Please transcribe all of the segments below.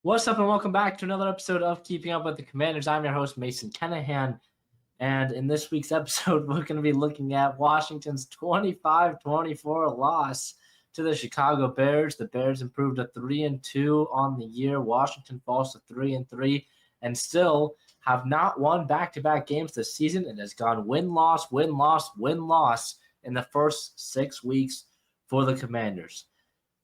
What's up, and welcome back to another episode of Keeping Up with the Commanders. I'm your host, Mason Kinnahan, and in this week's episode, we're going to be looking at Washington's 25-24 loss to the Chicago Bears. The Bears improved to 3-2 on the year. Washington falls to 3-3, and still have not won back-to-back games this season. It has gone win-loss, win-loss, win-loss in the first 6 weeks for the Commanders.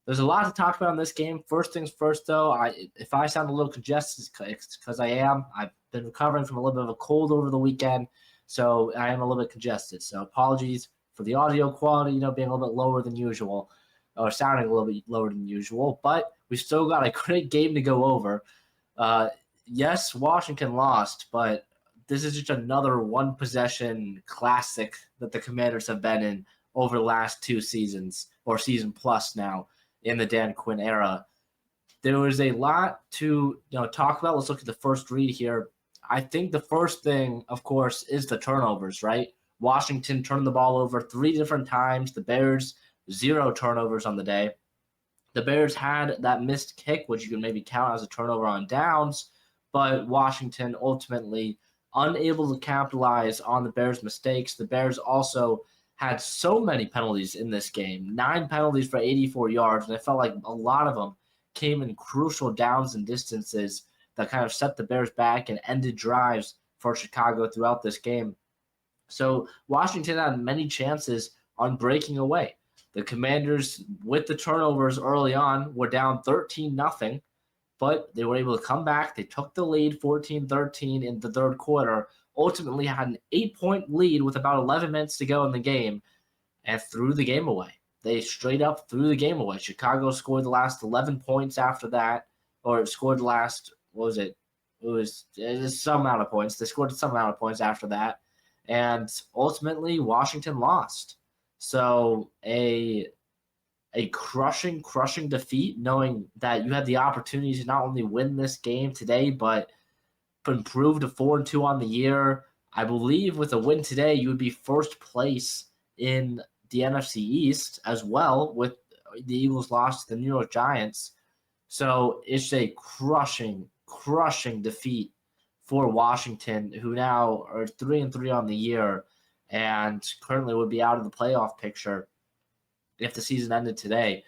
There's a lot to talk about in this game. First things first, though, if I sound a little congested, it's because I am. I've been recovering from a little bit of a cold over the weekend, so I am a little bit congested. So apologies for the audio quality, being a little bit lower than usual, or sounding a little bit lower than usual. But we still got a great game to go over. Yes, Washington lost, but this is just another one-possession classic that the Commanders have been in over the last 2 seasons, or season plus now, in the Dan Quinn era. There was a lot to talk about. Let's look at the first read here. I think the first thing, of course, is the turnovers, right? Washington turned the ball over 3 different times. The Bears, 0 turnovers on the day. The Bears had that missed kick, which you can maybe count as a turnover on downs, but Washington ultimately unable to capitalize on the Bears' mistakes. The Bears also had so many penalties in this game, 9 penalties for 84 yards, and it felt like a lot of them came in crucial downs and distances that kind of set the Bears back and ended drives for Chicago throughout this game. So Washington had many chances on breaking away. The Commanders, with the turnovers early on, were down 13-0, but they were able to come back. They took the lead 14-13 in the third quarter, ultimately had an 8-point lead with about 11 minutes to go in the game, and threw the game away. They straight up threw the game away. Chicago scored the last 11 points after that, or scored the last, what was it? It was some amount of points. They scored some amount of points after that, and ultimately Washington lost. So a crushing defeat, knowing that you had the opportunity to not only win this game today, but improve to 4-2 on the year. I believe with a win today, you would be first place in the NFC East as well, with the Eagles lost to the New York Giants. So it's a crushing defeat for Washington, who now are 3-3 on the year and currently would be out of the playoff picture if the season ended today.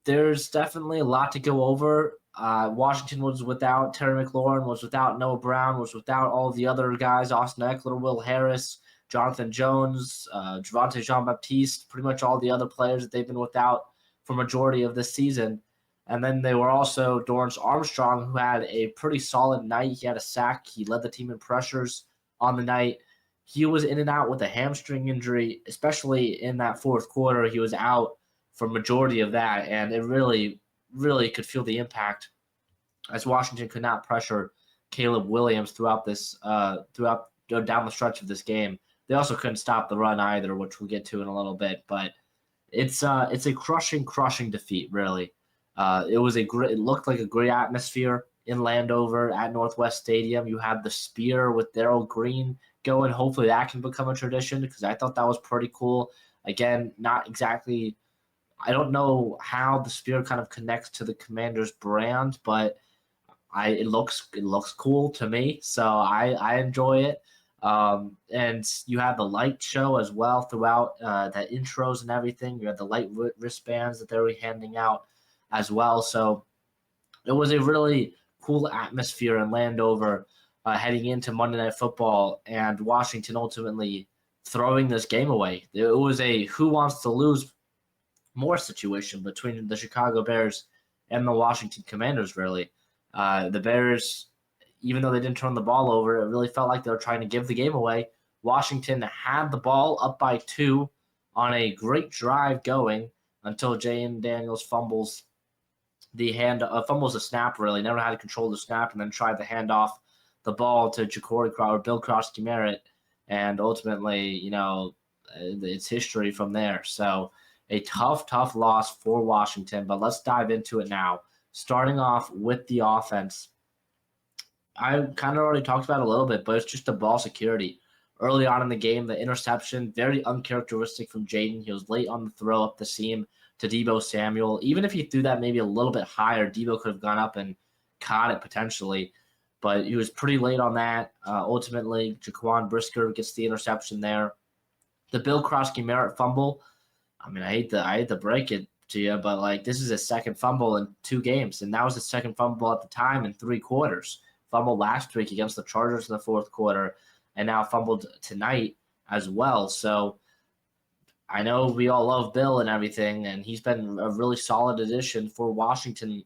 There's definitely a lot to go over. Washington was without Terry McLaurin, was without Noah Brown, was without all the other guys, Austin Eckler, Will Harris, Jonathan Jones, Javonte Jean-Baptiste, pretty much all the other players that they've been without for majority of this season. And then they were also Dorrance Armstrong, who had a pretty solid night. He had a sack. He led the team in pressures on the night. He was in and out with a hamstring injury, especially in that fourth quarter. He was out for majority of that, and it really could feel the impact as Washington could not pressure Caleb Williams throughout down the stretch of this game. They also couldn't stop the run either, which we'll get to in a little bit. But it's a crushing defeat, really. It looked like a great atmosphere in Landover at Northwest Stadium. You had the spear with Darrell Green going. Hopefully that can become a tradition, because I thought that was pretty cool. Again, not exactly. I don't know how the spear kind of connects to the Commanders brand, but it looks cool to me, so I enjoy it. And you had the light show as well throughout the intros and everything. You had the light wristbands that they were handing out as well. So it was a really cool atmosphere in Landover heading into Monday Night Football, and Washington ultimately throwing this game away. It was a who wants to lose more situation between the Chicago Bears and the Washington Commanders, really. The Bears, even though they didn't turn the ball over, it really felt like they were trying to give the game away. Washington had the ball up by 2 on a great drive going until Jaden Daniels fumbles the snap, really. Never had to control the snap, and then tried to hand off the ball to Bill Krosky-Merritt, and ultimately, it's history from there. So a tough loss for Washington, but let's dive into it now. Starting off with the offense, I kind of already talked about it a little bit, but it's just the ball security. Early on in the game, the interception, very uncharacteristic from Jaden. He was late on the throw up the seam, to Deebo Samuel. Even if he threw that maybe a little bit higher, Deebo could have gone up and caught it potentially. But he was pretty late on that. Ultimately, Jaquan Brisker gets the interception there. The Bill Krosky-Merritt fumble, I mean, I hate to break it to you, but like this is his second fumble in 2 games, and that was his second fumble at the time in 3 quarters. Fumbled last week against the Chargers in the 4th quarter, and now fumbled tonight as well. So I know we all love Bill and everything, and he's been a really solid addition for Washington,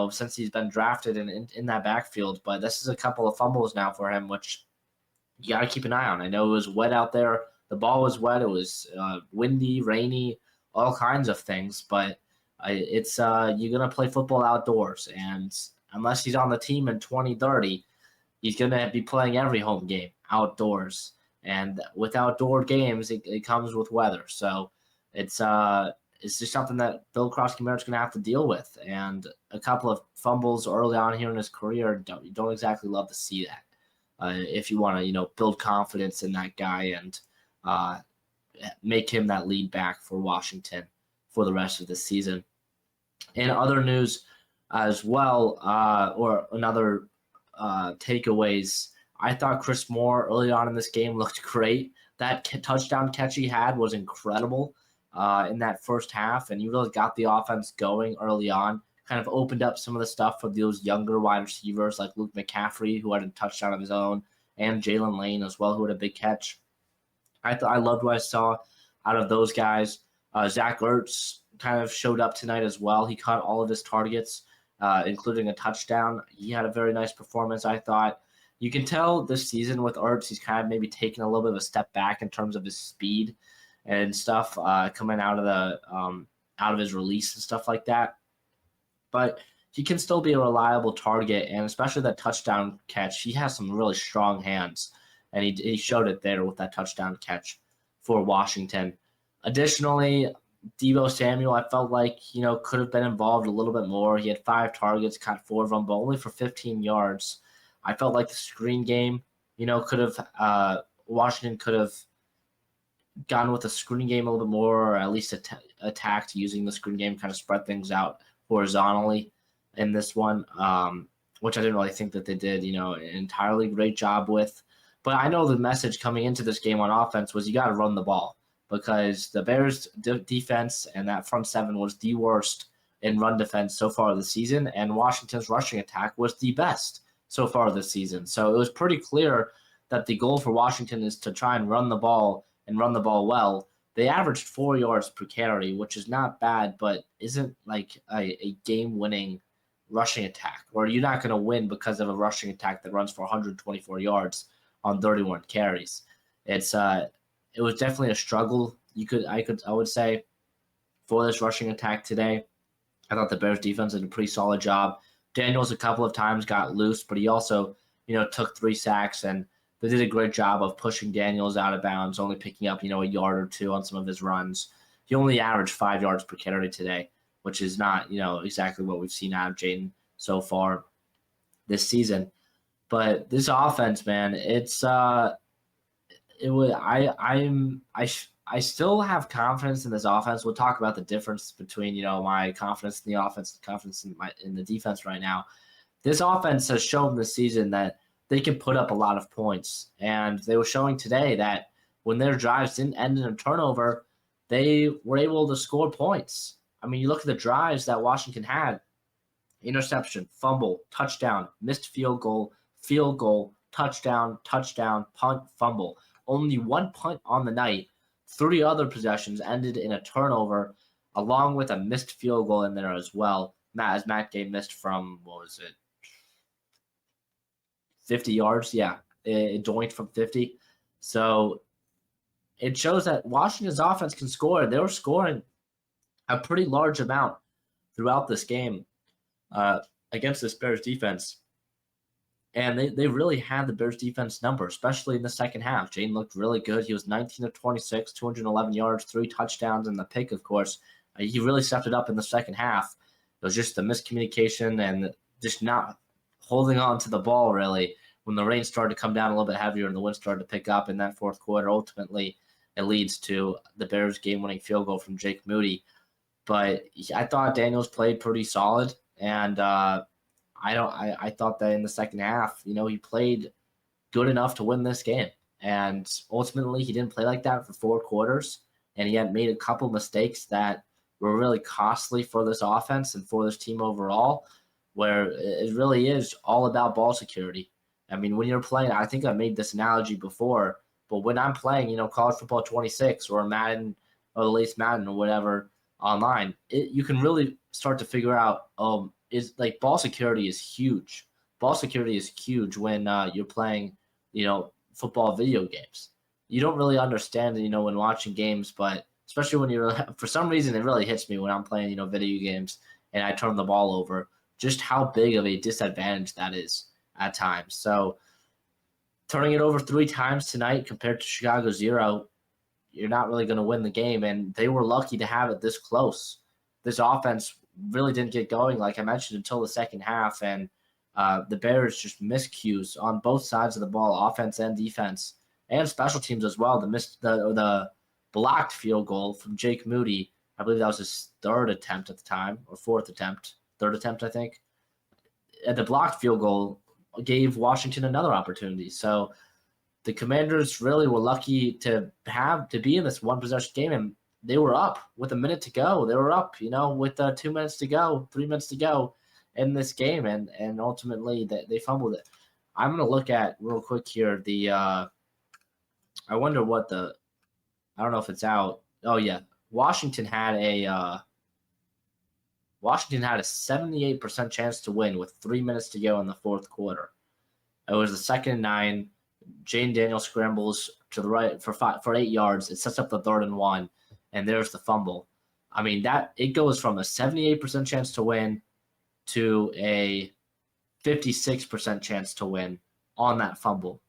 since he's been drafted in that backfield. But this is a couple of fumbles now for him, which you got to keep an eye on. I know it was wet out there. The ball was wet. It was windy, rainy, all kinds of things. But it's you're going to play football outdoors. And unless he's on the team in 2030, he's going to be playing every home game outdoors. And with outdoor games, it comes with weather. So it's just something that Bill Krosky-Merritt's going to have to deal with. And a couple of fumbles early on here in his career, you don't exactly love to see that. If you want to, build confidence in that guy and make him that lead back for Washington for the rest of the season. In other news as well, or another takeaways, I thought Chris Moore early on in this game looked great. That touchdown catch he had was incredible in that first half, and he really got the offense going early on. Kind of opened up some of the stuff for those younger wide receivers like Luke McCaffrey, who had a touchdown of his own, and Jalen Lane as well, who had a big catch. I loved what I saw out of those guys. Zach Ertz kind of showed up tonight as well. He caught all of his targets, including a touchdown. He had a very nice performance, I thought. You can tell this season with Ertz, he's kind of maybe taken a little bit of a step back in terms of his speed and stuff coming out of his release and stuff like that. But he can still be a reliable target, and especially that touchdown catch, he has some really strong hands, and he showed it there with that touchdown catch for Washington. Additionally, Deebo Samuel, I felt like, could have been involved a little bit more. He had 5 targets, caught 4 of them, but only for 15 yards. I felt like the screen game, Washington could have gone with the screen game a little bit more, or at least attacked using the screen game, kind of spread things out horizontally in this one, which I didn't really think that they did, an entirely great job with. But I know the message coming into this game on offense was you got to run the ball, because the Bears' defense and that front 7 was the worst in run defense so far this season, and Washington's rushing attack was the best so far this season. So it was pretty clear that the goal for Washington is to try and run the ball and run the ball well. They averaged 4 yards per carry, which is not bad, but isn't like a game-winning rushing attack, where you're not going to win because of a rushing attack that runs for 124 yards on 31 carries. It was definitely a struggle. I would say, for this rushing attack today. I thought the Bears defense did a pretty solid job. Daniels a couple of times got loose, but he also, took 3 sacks, and they did a great job of pushing Daniels out of bounds, only picking up, a yard or 2 on some of his runs. He only averaged 5 yards per carry today, which is not, exactly what we've seen out of Jaden so far this season. But this offense, man, I still have confidence in this offense. We'll talk about the difference between, my confidence in the offense and confidence in the defense right now. This offense has shown this season that they can put up a lot of points. And they were showing today that when their drives didn't end in a turnover, they were able to score points. I mean, you look at the drives that Washington had: interception, fumble, touchdown, missed field goal, touchdown, punt, fumble. Only 1 punt on the night. 3 other possessions ended in a turnover, along with a missed field goal in there as well. As Matt Gay missed from, 50 yards? Yeah, it joined from 50. So it shows that Washington's offense can score. They were scoring a pretty large amount throughout this game against this Bears defense. And they really had the Bears defense number, especially in the second half. Jaden looked really good. He was 19 of 26, 211 yards, 3 touchdowns, and the pick, of course. He really stepped it up in the second half. It was just the miscommunication and just not holding on to the ball, really, when the rain started to come down a little bit heavier and the wind started to pick up in that fourth quarter. Ultimately, it leads to the Bears' game-winning field goal from Jake Moody. but I thought Daniels played pretty solid, and I thought that in the second half, he played good enough to win this game. And ultimately, he didn't play like that for 4 quarters, and he had made a couple mistakes that were really costly for this offense and for this team overall, where it really is all about ball security. I mean, when you're playing, I think I made this analogy before, but when I'm playing, college football 26 or Madden or the latest Madden or whatever online, you can really start to figure out, is like ball security is huge. Ball security is huge when you're playing, football video games. You don't really understand it, when watching games, but especially when you're, for some reason, it really hits me when I'm playing, video games and I turn the ball over, just how big of a disadvantage that is at times. So turning it over 3 times tonight compared to Chicago 0, you're not really going to win the game. And they were lucky to have it this close. This offense really didn't get going, like I mentioned, until the second half. And the Bears just miscues on both sides of the ball, offense and defense, and special teams as well. The blocked field goal from Jake Moody, I believe that was his 3rd attempt at the time, or 4th attempt, 3rd attempt, I think. The blocked field goal gave Washington another opportunity. So the Commanders really were lucky to be in this one possession game, and they were up with a minute to go. They were up, with 2 minutes to go, 3 minutes to go in this game, and ultimately they fumbled it. I'm going to look at real quick here I wonder what I don't know if it's out. Oh yeah, Washington had a 78% chance to win with 3 minutes to go in the 4th quarter. It was the 2nd and 9. Jane Daniels scrambles to the right for 8 yards. It sets up the 3rd and 1, and there's the fumble. I mean, that it goes from a 78% chance to win to a 56% chance to win on that fumble.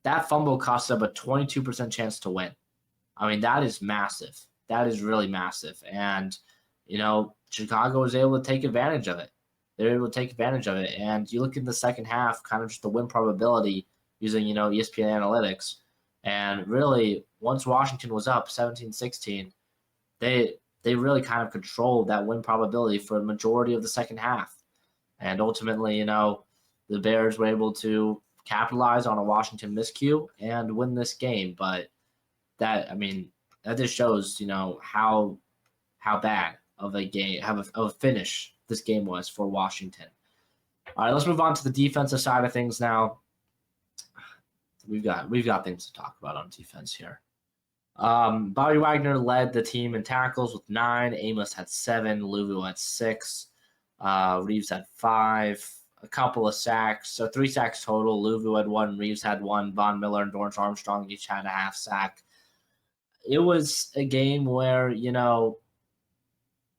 That fumble cost them a 22% chance to win. I mean, that is massive. That is really massive. And, Chicago was able to take advantage of it. They were able to take advantage of it. And you look in the second half, kind of just the win probability using, ESPN analytics. And really, once Washington was up 17-16, they really kind of controlled that win probability for the majority of the second half. And ultimately, the Bears were able to capitalize on a Washington miscue and win this game. But that just shows, how bad of a game, of a finish this game was for Washington. All right, let's move on to the defensive side of things now. We've got things to talk about on defense here. Bobby Wagner led the team in tackles with 9. Amos had 7. Louisville had 6. Reeves had 5. A couple of sacks, so 3 sacks total. Louisville had 1. Reeves had 1. Von Miller and Dorrance Armstrong each had a half sack. It was a game where,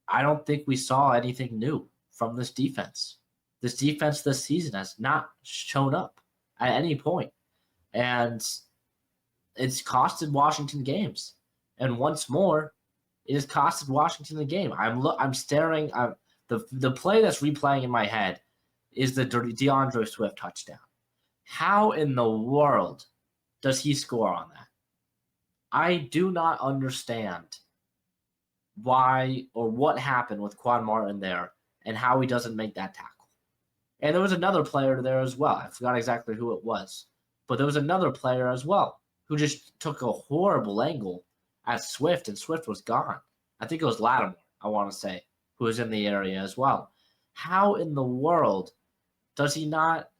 I don't think we saw anything new from this defense. This defense this season has not shown up at any point. And it's costed Washington games. And once more, it has costed Washington the game. I'm staring. The play that's replaying in my head is the DeAndre Swift touchdown. How in the world does he score on that? I do not understand why or what happened with Quan Martin there and how he doesn't make that tackle. And there was another player there as well. I forgot exactly who it was. But there was another player as well who just took a horrible angle at Swift, and Swift was gone. I think it was Lattimore, I want to say, who was in the area as well. How in the world does he not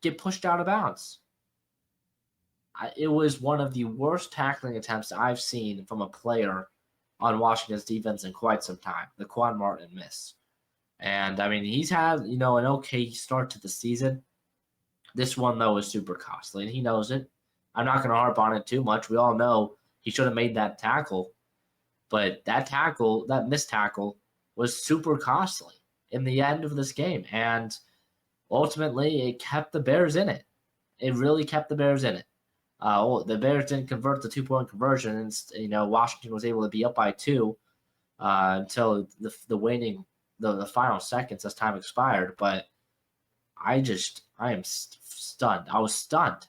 get pushed out of bounds? It was one of the worst tackling attempts I've seen from a player on Washington's defense in quite some time, the Quan Martin miss. And, he's had, an okay start to the season. This one, though, is super costly, and he knows it. I'm not going to harp on it too much. We all know he should have made that tackle. But that missed tackle, was super costly in the end of this game. And ultimately, it kept the Bears in it. It really kept the Bears in it. The Bears didn't convert the 2-point conversion, and Washington was able to be up by 2 until the final seconds as time expired. But I am stunned. I was stunned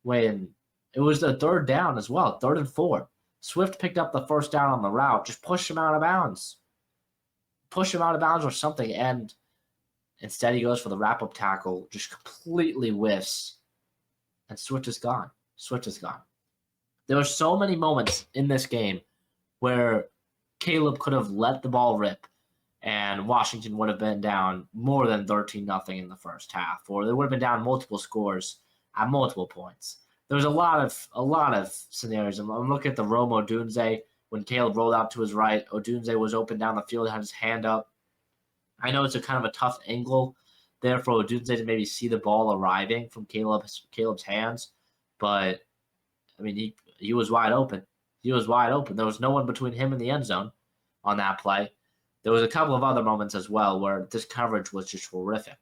when it was the 3rd down as well, 3rd and 4. Swift picked up the first down on the route. Just push him out of bounds. Push him out of bounds or something. And instead he goes for the wrap-up tackle, just completely whiffs. And Swift is gone. Swift is gone. There were so many moments in this game where Caleb could have let the ball rip and Washington would have been down more than 13-0 in the first half, or they would have been down multiple scores at multiple points. There was a lot of scenarios. I'm looking at the Rome Odunze when Caleb rolled out to his right. Odunze was open down the field, had his hand up. I know it's a kind of a tough angle there for Odunze to maybe see the ball arriving from Caleb's hands, but I mean he was wide open. He was wide open. There was no one between him and the end zone on that play. There was a couple of other moments as well where this coverage was just horrific,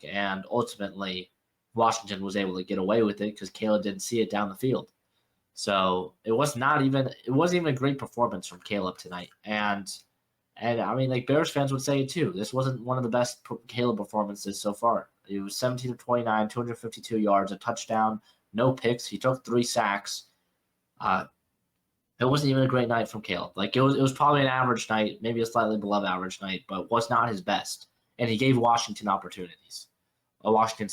and ultimately Washington was able to get away with it because Caleb didn't see it down the field. So it wasn't even a great performance from Caleb tonight, and I mean, like Bears fans would say it too. This wasn't one of the best Caleb performances so far. It was 17 of 29, 252 yards, a touchdown, no picks. He took 3 sacks. It wasn't even a great night from Caleb. Like it was probably an average night, maybe a slightly below average night, but was not his best. And he gave Washington's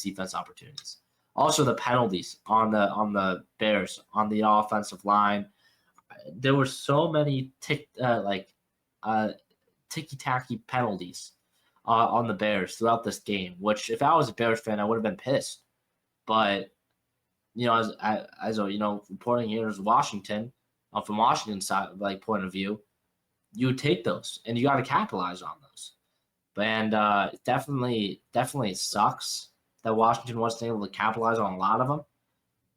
defense opportunities. Also, the penalties on the Bears on the offensive line. There were so many ticky-tacky penalties on the Bears throughout this game. Which, if I was a Bears fan, I would have been pissed. But as reporting here is Washington. From Washington's side, point of view, you would take those, and you got to capitalize on those. And definitely sucks that Washington wasn't able to capitalize on a lot of them,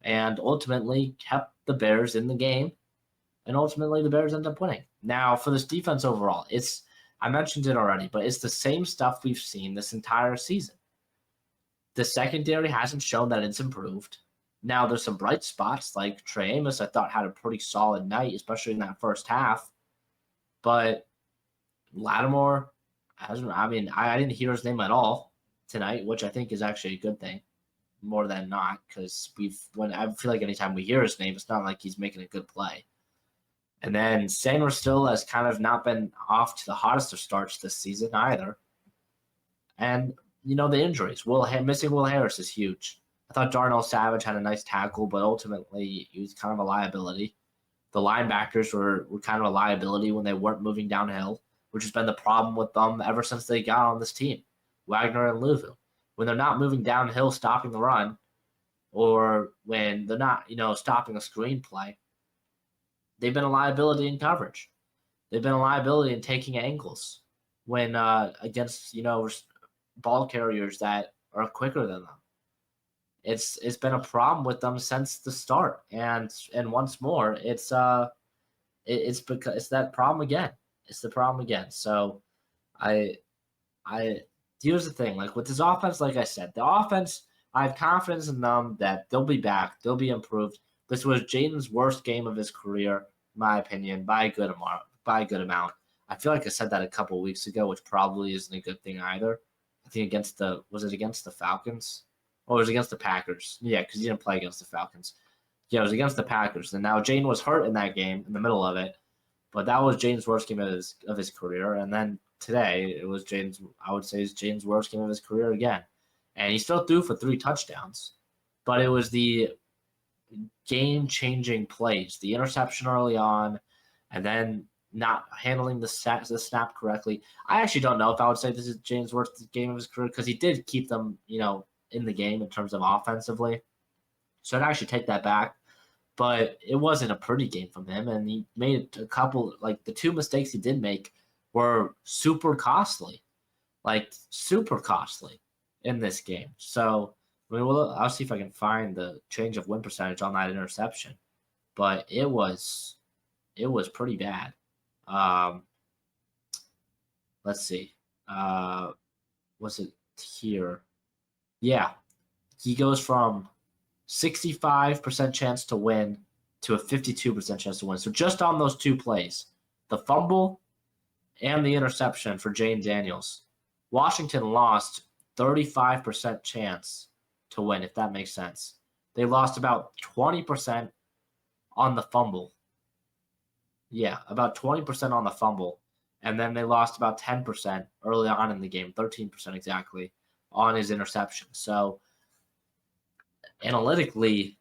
and ultimately kept the Bears in the game, and ultimately the Bears ended up winning. Now, for this defense overall, I mentioned it already, but it's the same stuff we've seen this entire season. The secondary hasn't shown that it's improved. Now, there's some bright spots, like Trey Amos, I thought had a pretty solid night, especially in that first half. But Lattimore, I didn't hear his name at all tonight, which I think is actually a good thing, more than not, because I feel like anytime we hear his name, it's not like he's making a good play. And then Sanders still has kind of not been off to the hottest of starts this season either. And, the injuries. Missing Will Harris is huge. I thought Darnell Savage had a nice tackle, but ultimately he was kind of a liability. The linebackers were kind of a liability when they weren't moving downhill, which has been the problem with them ever since they got on this team, Wagner and Louvu. When they're not moving downhill, stopping the run, or when they're not, stopping a screenplay, they've been a liability in coverage. They've been a liability in taking angles when against, ball carriers that are quicker than them. It's been a problem with them since the start, and once more, it's because it's that problem again. It's the problem again. So, here's the thing. Like with this offense, like I said, the offense, I have confidence in them that they'll be back, they'll be improved. This was Jaden's worst game of his career, in my opinion, by a good amount. I feel like I said that a couple of weeks ago, which probably isn't a good thing either. I think against the Falcons? Or it was against the Packers. Yeah, because he didn't play against the Falcons. Yeah, it was against the Packers. And now Jaden was hurt in that game, in the middle of it. But that was Jaden's worst game of his career. And then today, it was Jaden's worst game of his career again. And he still threw for 3 touchdowns. But it was the game-changing plays. The interception early on, and then not handling the snap correctly. I actually don't know if I would say this is Jaden's worst game of his career, because he did keep them, in the game in terms of offensively. So I'd actually take that back. But it wasn't a pretty game from him, and he made a couple, the 2 mistakes he did make were super costly in this game. So, I'll see if I can find the change of win percentage on that interception. But it was pretty bad. Let's see. Was it here? Yeah, he goes from 65% chance to win to a 52% chance to win. So just on those 2 plays, the fumble and the interception for Jane Daniels, Washington lost 35% chance to win, if that makes sense. They lost about 20% on the fumble Yeah, about 20% on the fumble. And then they lost about 10% early on in the game, 13% exactly, on his interception. So analytically,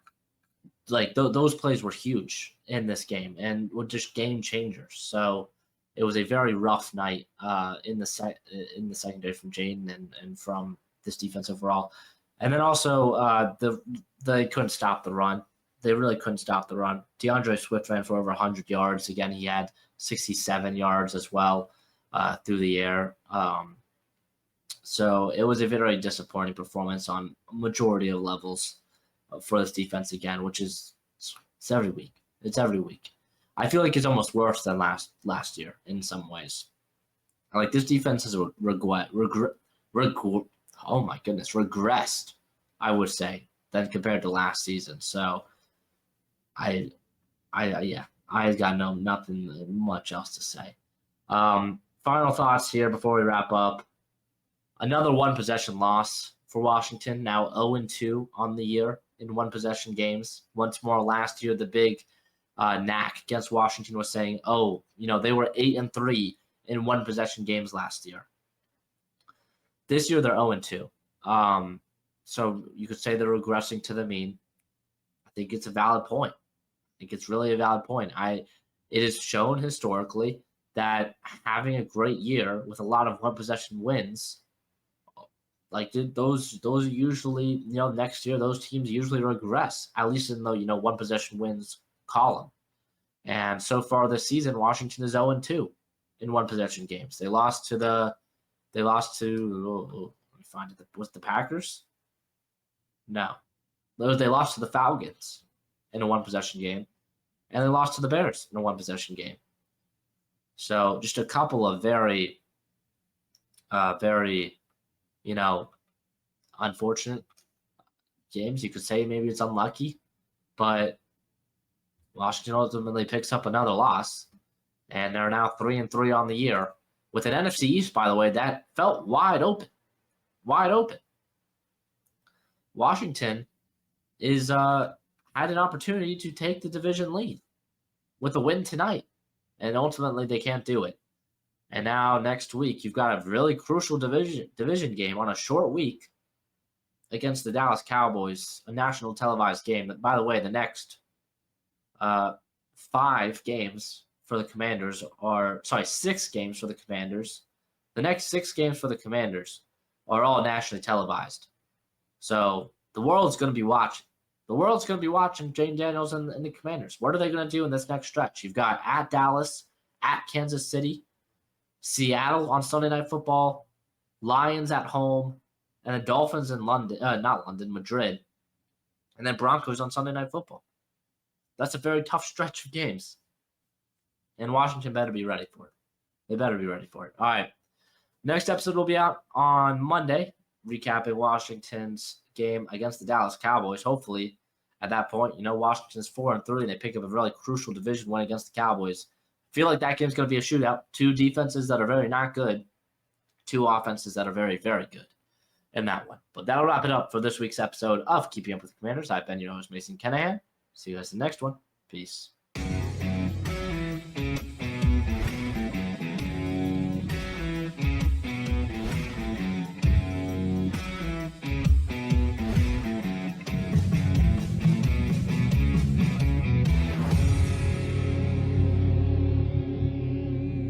like those plays were huge in this game and were just game changers. So it was a very rough night in the secondary from Jaden and from this defense overall. And then also they couldn't stop the run. They really couldn't stop the run. DeAndre Swift ran for over 100 yards. Again, he had 67 yards as well through the air. So it was a very disappointing performance on a majority of levels for this defense again, which is it's every week. It's every week. I feel like it's almost worse than last year in some ways. Like this defense has oh my goodness, regressed, I would say, than compared to last season. So I got nothing much else to say. Final thoughts here before we wrap up. Another one possession loss for Washington, now 0-2 on the year in one possession games. Once more, last year, the big knack against Washington was saying, they were 8-3 in one possession games last year. This year, they're 0-2. So you could say they're regressing to the mean. I think it's a valid point. I think it's really a valid point. It is shown historically that having a great year with a lot of one possession wins, like those usually, next year those teams usually regress, at least in the one possession wins column. And so far this season, Washington is 0-2 in one possession games. They lost to let me find it. Was the Packers? No, they lost to the Falcons in a one possession game, and they lost to the Bears in a one possession game. So just a couple of very unfortunate games. You could say maybe it's unlucky, but Washington ultimately picks up another loss, and they're now 3-3 on the year with an NFC East, by the way, that felt wide open. Washington had an opportunity to take the division lead with a win tonight, and ultimately they can't do it. And now next week, you've got a really crucial division game on a short week against the Dallas Cowboys, a national televised game. By the way, the next 6 games for the Commanders. The next 6 games for the Commanders are all nationally televised. So the world's going to be watching. The world's going to be watching Jane Daniels and the Commanders. What are they going to do in this next stretch? You've got at Dallas, at Kansas City, Seattle on Sunday Night Football, Lions at home, and the Dolphins in Madrid, and then Broncos on Sunday Night Football. That's a very tough stretch of games. And Washington better be ready for it. They better be ready for it. All right. Next episode will be out on Monday, recapping Washington's game against the Dallas Cowboys. Hopefully, at that point, Washington's 4-3, and they pick up a really crucial division win against the Cowboys. I feel like that game's going to be a shootout. 2 defenses that are very not good, 2 offenses that are very, very good in that one. But that'll wrap it up for this week's episode of Keeping Up with the Commanders. I've been your host, Mason Kinnahan. See you guys in the next one. Peace.